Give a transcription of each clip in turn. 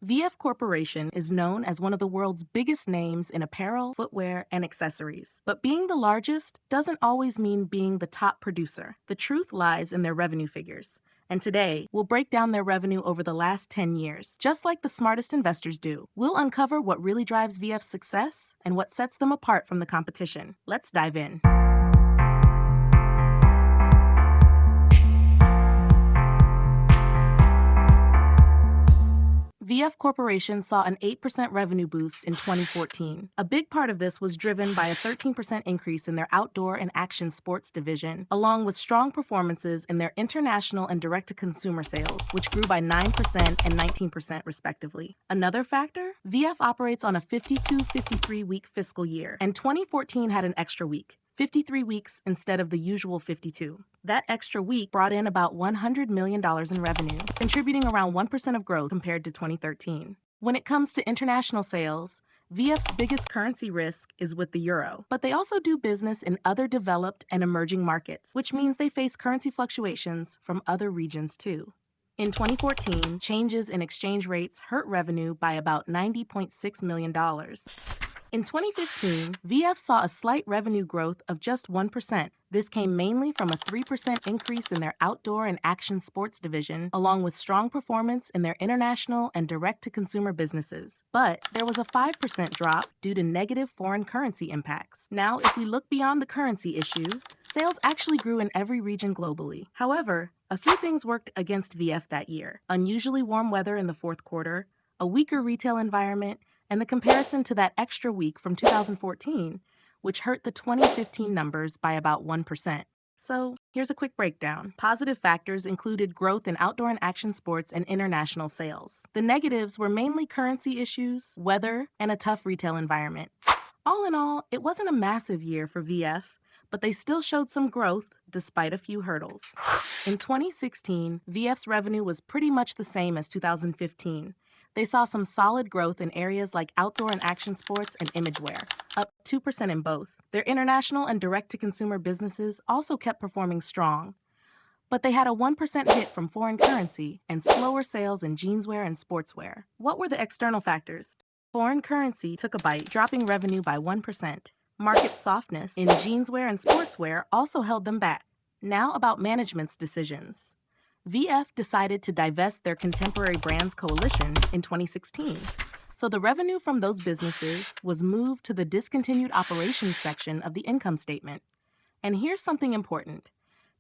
VF Corporation is known as one of the world's biggest names in apparel, footwear, and accessories. But being the largest doesn't always mean being the top producer. The truth lies in their revenue figures. And today, we'll break down their revenue over the last 10 years, just like the smartest investors do. We'll uncover what really drives VF's success and what sets them apart from the competition. Let's dive in. VF Corporation saw an 8% revenue boost in 2014. A big part of this was driven by a 13% increase in their outdoor and action sports division, along with strong performances in their international and direct-to-consumer sales, which grew by 9% and 19% respectively. Another factor? VF operates on a 52-53-week fiscal year, and 2014 had an extra week. 53 weeks instead of the usual 52. That extra week brought in about $100 million in revenue, contributing around 1% of growth compared to 2013. When it comes to international sales, VF's biggest currency risk is with the euro, but they also do business in other developed and emerging markets, which means they face currency fluctuations from other regions too. In 2014, changes in exchange rates hurt revenue by about $90.6 million. In 2015, VF saw a slight revenue growth of just 1%. This came mainly from a 3% increase in their outdoor and action sports division, along with strong performance in their international and direct-to-consumer businesses. But there was a 5% drop due to negative foreign currency impacts. Now, if we look beyond the currency issue, sales actually grew in every region globally. However, a few things worked against VF that year. Unusually warm weather in the fourth quarter, a weaker retail environment, and the comparison to that extra week from 2014, which hurt the 2015 numbers by about 1%. So here's a quick breakdown. Positive factors included growth in outdoor and action sports and international sales. The negatives were mainly currency issues, weather, and a tough retail environment. All in all, it wasn't a massive year for VF, but they still showed some growth despite a few hurdles. In 2016, VF's revenue was pretty much the same as 2015. They saw some solid growth in areas like outdoor and action sports and imagewear, up 2% in both. Their international and direct-to-consumer businesses also kept performing strong. But they had a 1% hit from foreign currency and slower sales in jeanswear and sportswear. What were the external factors? Foreign currency took a bite, dropping revenue by 1%. Market softness in jeanswear and sportswear also held them back. Now about management's decisions. VF decided to divest their Contemporary Brands Coalition in 2016, so the revenue from those businesses was moved to the discontinued operations section of the income statement. And here's something important.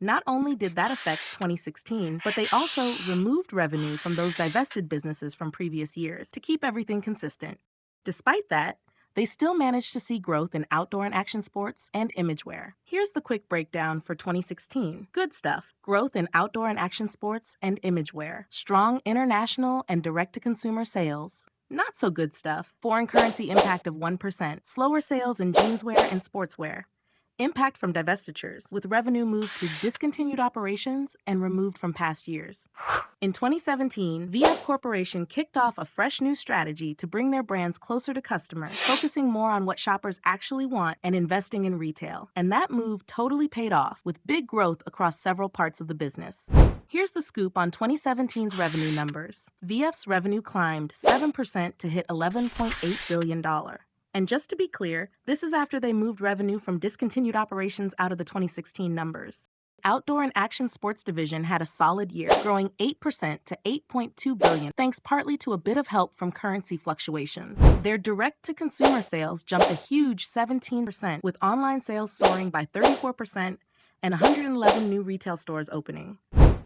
Not only did that affect 2016, but they also removed revenue from those divested businesses from previous years to keep everything consistent. Despite that, they still managed to see growth in outdoor and action sports and imagewear. Here's the quick breakdown for 2016. Good stuff. Growth in outdoor and action sports and imagewear. Strong international and direct-to-consumer sales. Not so good stuff. Foreign currency impact of 1%. Slower sales in jeanswear and sportswear. Impact from divestitures, with revenue moved to discontinued operations and removed from past years. In 2017, VF Corporation kicked off a fresh new strategy to bring their brands closer to customers, focusing more on what shoppers actually want and investing in retail. And that move totally paid off, with big growth across several parts of the business. Here's the scoop on 2017's revenue numbers. VF's revenue climbed 7% to hit $11.8 billion. And just to be clear, this is after they moved revenue from discontinued operations out of the 2016 numbers. Outdoor and action sports division had a solid year, growing 8% to $8.2 billion, thanks partly to a bit of help from currency fluctuations. Their direct-to-consumer sales jumped a huge 17%, with online sales soaring by 34% and 111 new retail stores opening.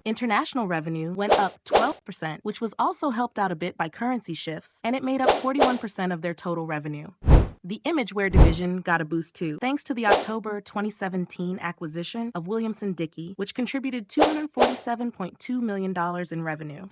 International revenue went up 12%, which was also helped out a bit by currency shifts, and it made up 41% of their total revenue. The imagewear division got a boost too, thanks to the October 2017 acquisition of Williamson-Dickie, which contributed $247.2 million in revenue.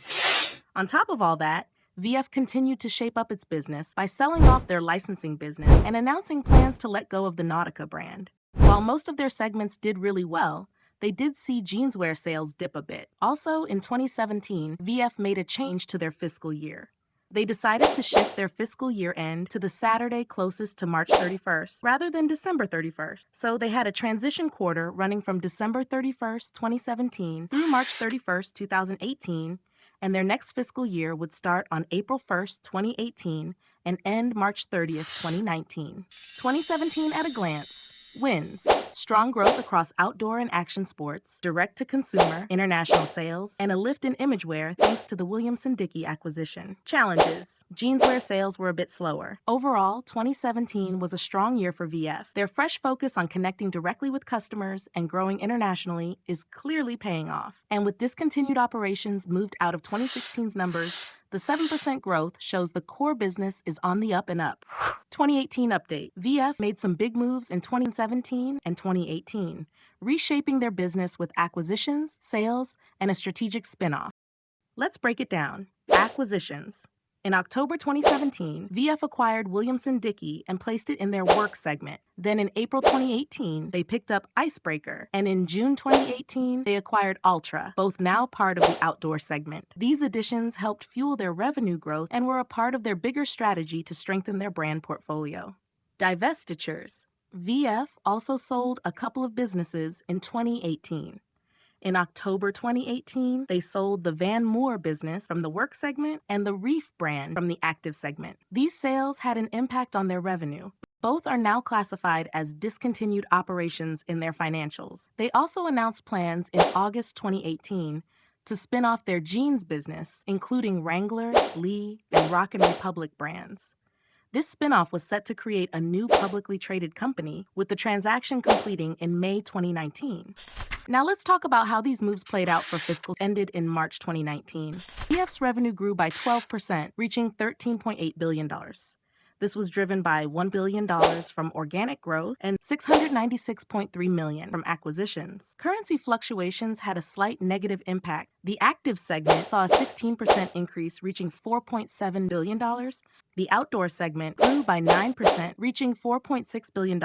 On top of all that, VF continued to shape up its business by selling off their licensing business and announcing plans to let go of the Nautica brand. While most of their segments did really well, they did see jeanswear sales dip a bit. Also, in 2017, VF made a change to their fiscal year. They decided to shift their fiscal year end to the Saturday closest to March 31st rather than December 31st. So they had a transition quarter running from December 31st, 2017 through March 31st, 2018, and their next fiscal year would start on April 1st, 2018, and end March 30th, 2019. 2017 at a glance. Wins. Strong growth across outdoor and action sports, direct-to-consumer, international sales, and a lift in imagewear thanks to the Williamson-Dickie acquisition. Challenges. Jeanswear sales were a bit slower. Overall, 2017 was a strong year for VF. Their fresh focus on connecting directly with customers and growing internationally is clearly paying off. And with discontinued operations moved out of 2016's numbers, the 7% growth shows the core business is on the up and up. 2018 update. VF made some big moves in 2017 and 2018, reshaping their business with acquisitions, sales, and a strategic spin-off. Let's break it down. Acquisitions. In October 2017, VF acquired Williamson-Dickie and placed it in their work segment. Then in April 2018, they picked up Icebreaker, and in June 2018, they acquired Ultra, both now part of the outdoor segment. These additions helped fuel their revenue growth and were a part of their bigger strategy to strengthen their brand portfolio. Divestitures. VF also sold a couple of businesses in 2018. In October 2018, they sold the Van Moor business from the work segment and the Reef brand from the active segment. These sales had an impact on their revenue. Both are now classified as discontinued operations in their financials. They also announced plans in August 2018 to spin off their jeans business, including Wrangler, Lee, and Rock & Republic brands. This spinoff was set to create a new publicly traded company, with the transaction completing in May 2019. Now let's talk about how these moves played out for fiscal ended in March 2019. VF's revenue grew by 12%, reaching $13.8 billion. This was driven by $1 billion from organic growth and $696.3 million from acquisitions. Currency fluctuations had a slight negative impact. The active segment saw a 16% increase, reaching $4.7 billion. The outdoor segment grew by 9%, reaching $4.6 billion,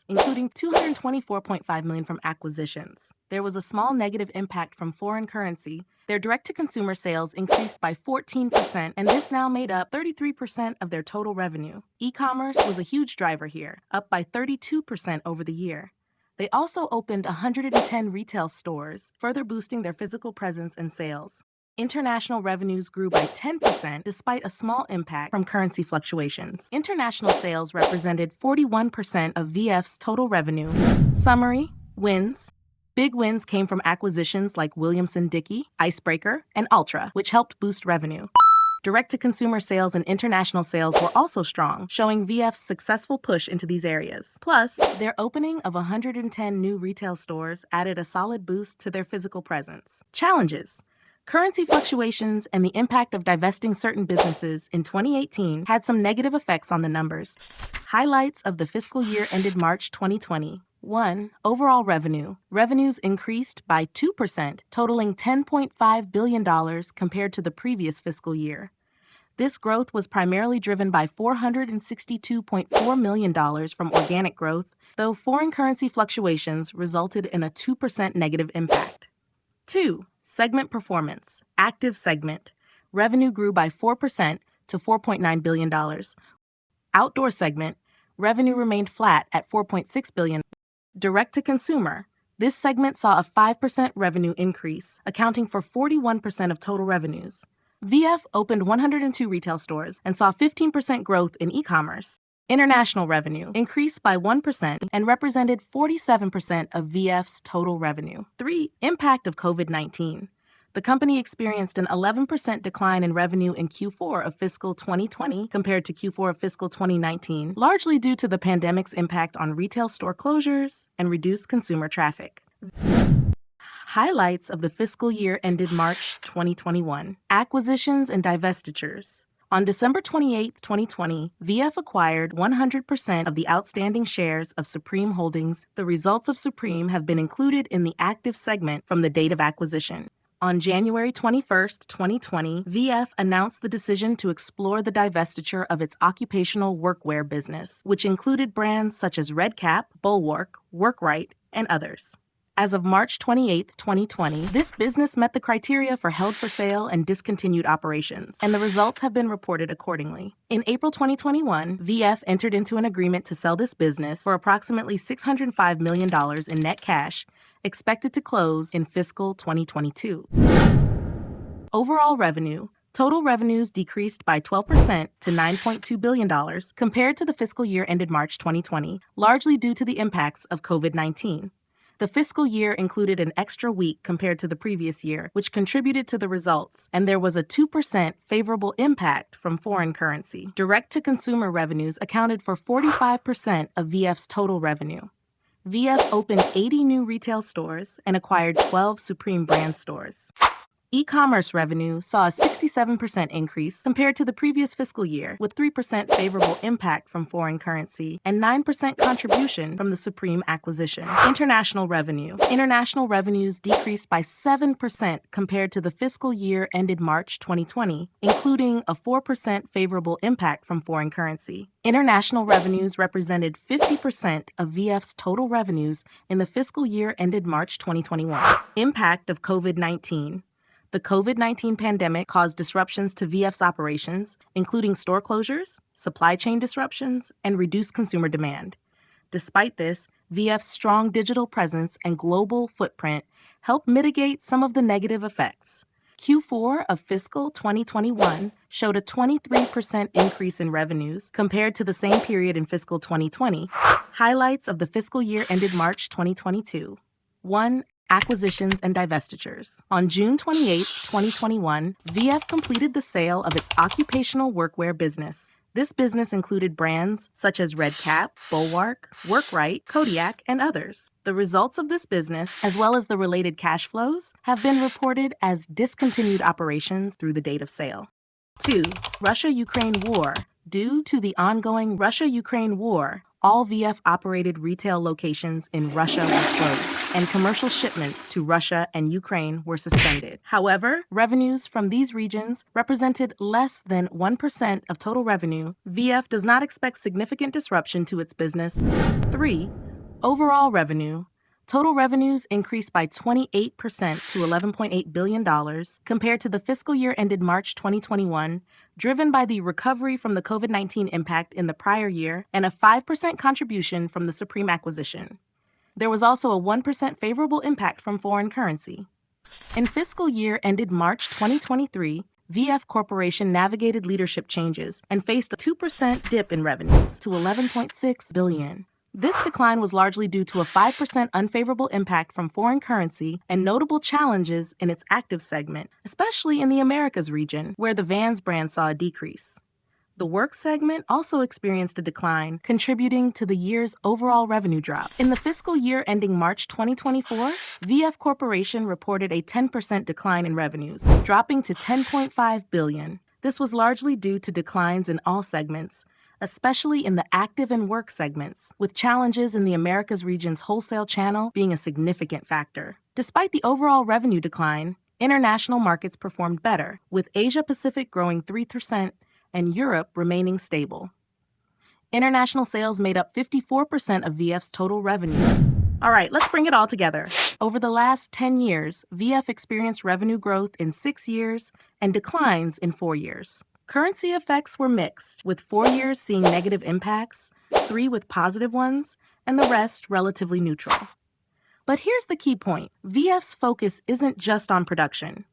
including $224.5 million from acquisitions. There was a small negative impact from foreign currency. Their direct-to-consumer sales increased by 14%, and this now made up 33% of their total revenue. E-commerce was a huge driver here, up by 32% over the year. They also opened 110 retail stores, further boosting their physical presence and sales. International revenues grew by 10% despite a small impact from currency fluctuations. International sales represented 41% of VF's total revenue. Summary: wins. Big wins came from acquisitions like Williamson-Dickie, Icebreaker, and Ultra, which helped boost revenue. Direct-to-consumer sales and international sales were also strong, showing VF's successful push into these areas. Plus, their opening of 110 new retail stores added a solid boost to their physical presence. Challenges. Currency fluctuations and the impact of divesting certain businesses in 2018 had some negative effects on the numbers. Highlights of the fiscal year ended March 2020. 1. Overall revenue. Revenues increased by 2%, totaling $10.5 billion compared to the previous fiscal year. This growth was primarily driven by $462.4 million from organic growth, though foreign currency fluctuations resulted in a 2% negative impact. 2. Segment performance. Active segment. Revenue grew by 4% to $4.9 billion. Outdoor segment. Revenue remained flat at $4.6 billion. Direct-to-consumer. This segment saw a 5% revenue increase, accounting for 41% of total revenues. VF opened 102 retail stores and saw 15% growth in e-commerce. International revenue increased by 1% and represented 47% of VF's total revenue. 3. Impact of COVID-19. The company experienced an 11% decline in revenue in Q4 of fiscal 2020 compared to Q4 of fiscal 2019, largely due to the pandemic's impact on retail store closures and reduced consumer traffic. Highlights of the fiscal year ended March 2021. Acquisitions and divestitures. On December 28, 2020, VF acquired 100% of the outstanding shares of Supreme Holdings. The results of Supreme have been included in the active segment from the date of acquisition. On January 21, 2020, VF announced the decision to explore the divestiture of its occupational workwear business, which included brands such as Red Cap, Bulwark, Workrite, and others. As of March 28, 2020, this business met the criteria for held for sale and discontinued operations, and the results have been reported accordingly. In April 2021, VF entered into an agreement to sell this business for approximately $605 million in net cash, expected to close in fiscal 2022. Overall revenue. Total revenues decreased by 12% to $9.2 billion compared to the fiscal year ended March 2020, largely due to the impacts of COVID-19. The fiscal year included an extra week compared to the previous year, which contributed to the results, and there was a 2% favorable impact from foreign currency. Direct-to-consumer revenues accounted for 45% of VF's total revenue. VF opened 80 new retail stores and acquired 12 Supreme brand stores. E-commerce revenue saw a 67% increase compared to the previous fiscal year, with 3% favorable impact from foreign currency and 9% contribution from the Supreme acquisition. International revenue. International revenues decreased by 7% compared to the fiscal year ended March 2020, including a 4% favorable impact from foreign currency. International revenues represented 50% of VF's total revenues in the fiscal year ended March 2021. Impact of COVID-19. The COVID-19 pandemic caused disruptions to VF's operations, including store closures, supply chain disruptions, and reduced consumer demand. Despite this, VF's strong digital presence and global footprint helped mitigate some of the negative effects. Q4 of fiscal 2021 showed a 23% increase in revenues compared to the same period in fiscal 2020. Highlights of the fiscal year ended March 2022. 1. Acquisitions and divestitures. On June 28, 2021, VF completed the sale of its occupational workwear business. This business included brands such as Red Cap, Bulwark, Workrite, Kodiak, and others. The results of this business, as well as the related cash flows, have been reported as discontinued operations through the date of sale. 2. Russia-Ukraine war. Due to the ongoing Russia-Ukraine war, all VF-operated retail locations in Russia were closed, and commercial shipments to Russia and Ukraine were suspended. However, revenues from these regions represented less than 1% of total revenue. VF does not expect significant disruption to its business. 3. Overall revenue. Total revenues increased by 28% to $11.8 billion compared to the fiscal year ended March 2021, driven by the recovery from the COVID-19 impact in the prior year and a 5% contribution from the Supreme acquisition. There was also a 1% favorable impact from foreign currency. In fiscal year ended March 2023, VF Corporation navigated leadership changes and faced a 2% dip in revenues to $11.6 billion. This decline was largely due to a 5% unfavorable impact from foreign currency and notable challenges in its active segment, especially in the Americas region, where the Vans brand saw a decrease. The work segment also experienced a decline, contributing to the year's overall revenue drop. In the fiscal year ending March 2024, VF Corporation reported a 10% decline in revenues, dropping to $10.5 billion. This was largely due to declines in all segments, especially in the active and work segments, with challenges in the Americas region's wholesale channel being a significant factor. Despite the overall revenue decline, international markets performed better, with Asia-Pacific growing 3% and Europe remaining stable. International sales made up 54% of VF's total revenue. All right, let's bring it all together. Over the last 10 years, VF experienced revenue growth in 6 years and declines in 4 years. Currency effects were mixed, with 4 years seeing negative impacts, 3 with positive ones, and the rest relatively neutral. But here's the key point. VF's focus isn't just on production.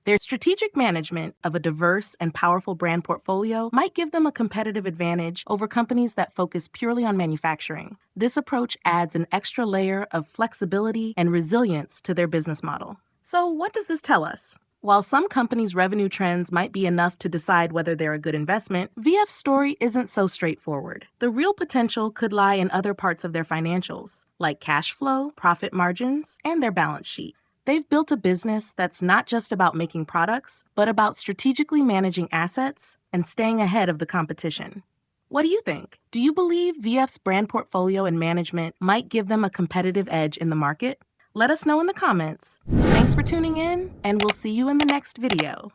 Their strategic management of a diverse and powerful brand portfolio might give them a competitive advantage over companies that focus purely on manufacturing. This approach adds an extra layer of flexibility and resilience to their business model. So what does this tell us? While some companies' revenue trends might be enough to decide whether they're a good investment, VF's story isn't so straightforward. The real potential could lie in other parts of their financials, like cash flow, profit margins, and their balance sheet. They've built a business that's not just about making products, but about strategically managing assets and staying ahead of the competition. What do you think? Do you believe VF's brand portfolio and management might give them a competitive edge in the market? Let us know in the comments. Thanks for tuning in, and we'll see you in the next video.